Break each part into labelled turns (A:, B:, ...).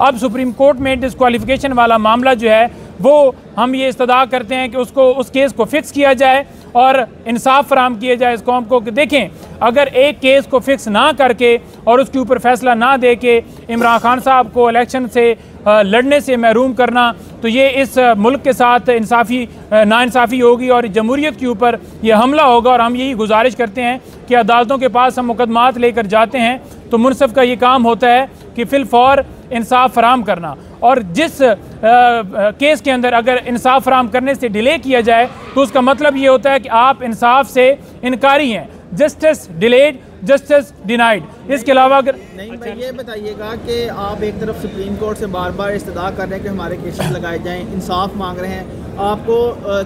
A: अब supreme court में disqualification वाला मामला जो है वो हम ये इस्तदा करते हैं कि उसको उस केस को फिक्स किया जाए और इंसाफ फराहम किया जाए इस कौम को। कि देखें, अगर एक केस को फिक्स ना करके और उसके ऊपर फैसला ना दे के इमरान खान साहब को इलेक्शन से लड़ने से महरूम करना, तो ये इस मुल्क के साथ नाइंसाफ़ी होगी और जमहूरियत के ऊपर ये हमला होगा। और हम यही गुजारिश करते हैं कि अदालतों के पास हम मुकदमात लेकर जाते हैं तो मुनसिफ का ये काम होता है कि फिलफौर इंसाफ फराहम करना, और जिस केस के अंदर अगर इंसाफ फराहम करने से डिले किया जाए तो उसका मतलब ये होता है कि आप इंसाफ से इनकारी हैं। Justice delayed, justice denied. इसके अलावा अगर
B: नहीं भाई, ये बताइएगा कि आप एक तरफ सुप्रीम कोर्ट से बार बार इस्तदा कर रहे हैं कि हमारे केसेस लगाए जाएं, इंसाफ मांग रहे हैं, आपको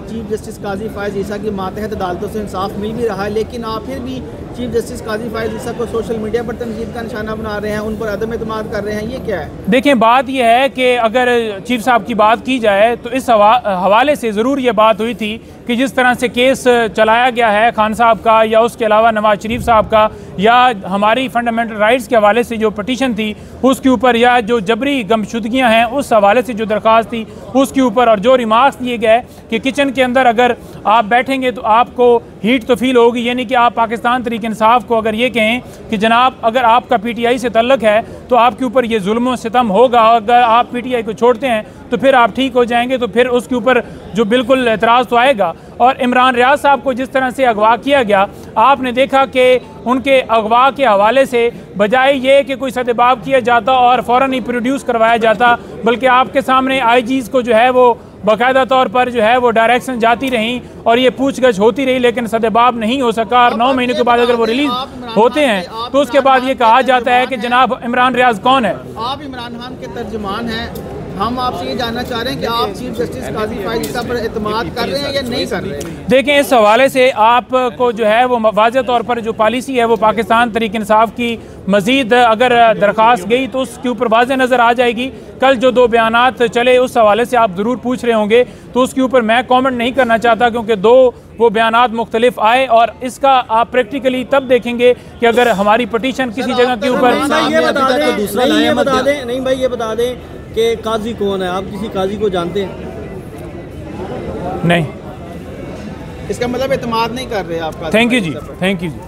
B: चीफ जस्टिस काजी फायज़ ईसा की मातहत अदालतों से इंसाफ मिल भी रहा है, लेकिन आप फिर भी चीफ जस्टिस काजी फायज़ ईसा को सोशल मीडिया पर तनकीद का निशाना बना रहे हैं, उन पर अदम एतमाद कर रहे हैं, ये क्या है?
A: देखें, बात यह है कि अगर चीफ साहब की बात की जाए तो इस हवाले से ज़रूर ये बात हुई थी कि जिस तरह से केस चलाया गया है खान साहब का या उसके अलावा नवाज शरीफ साहब का या हमारी फंडामेंटल राइट्स के हवाले से जो पटिशन थी उसके ऊपर, या जो जबरी गमशुदगियाँ हैं उस हवाले से जो दरख्वास्त थी उसके ऊपर, और जो रिमार्क्स दिए गए कि किचन के अंदर अगर आप बैठेंगे तो आपको हीट तो फील होगी, यानी कि आप पाकिस्तान तहरीक इंसाफ को अगर ये कहें कि जनाब अगर आपका PTI से तल्लुक़ है तो आपके ऊपर ये जुल्म सितम होगा, अगर आप PTI को छोड़ते हैं तो फिर आप ठीक हो जाएंगे, तो फिर उसके ऊपर जो बिल्कुल एतराज़ तो आएगा। और इमरान रियाज साहब को जिस तरह से अगवा किया गया, आपने देखा कि उनके अगवा के हवाले से बजाय ये कि कोई सदेबाब किया जाता और फ़ौरन ही प्रोड्यूस करवाया जाता, बल्कि आपके सामने IGs को जो है वो बाकायदा तौर पर जो है वो डायरेक्शन जाती रहीं और ये पूछगछ होती रही, लेकिन सदेबाब नहीं हो सका। और 9 महीने के बाद अगर वो रिलीज होते हैं तो उसके बाद ये कहा जाता है कि जनाब इमरान रियाज कौन है।
B: आप इमरान खान के तर्जुमान हैं, हम आपसे ये जानना चाह रहे हैं कि आप चीफ जस्टिस काजी फायज़ ईसा पर एतमाद कर रहे हैं या नहीं कर रहे हैं?
A: देखें, इस हवाले से आपको जो है वो वाज़ेह तौर पर जो पॉलिसी है वो पाकिस्तान तहरीक इंसाफ की मज़ीद अगर दरख्वास्त गई तो उसके ऊपर वाज़ेह नज़र आ जाएगी। कल जो 2 बयानात चले उस हवाले से आप ज़रूर पूछ रहे होंगे, तो उसके ऊपर मैं कॉमेंट नहीं करना चाहता क्योंकि 2 वो बयानात मुख्तलिफ आए, और इसका आप प्रैक्टिकली तब देखेंगे कि अगर हमारी पटिशन किसी जगह के ऊपर।
C: नहीं भाई, ये बता दें कि काजी कौन है, आप किसी काजी को जानते हैं?
A: नहीं।
B: इसका मतलब एतमाद नहीं कर रहे आप?
A: Thank you ji, thank you ji.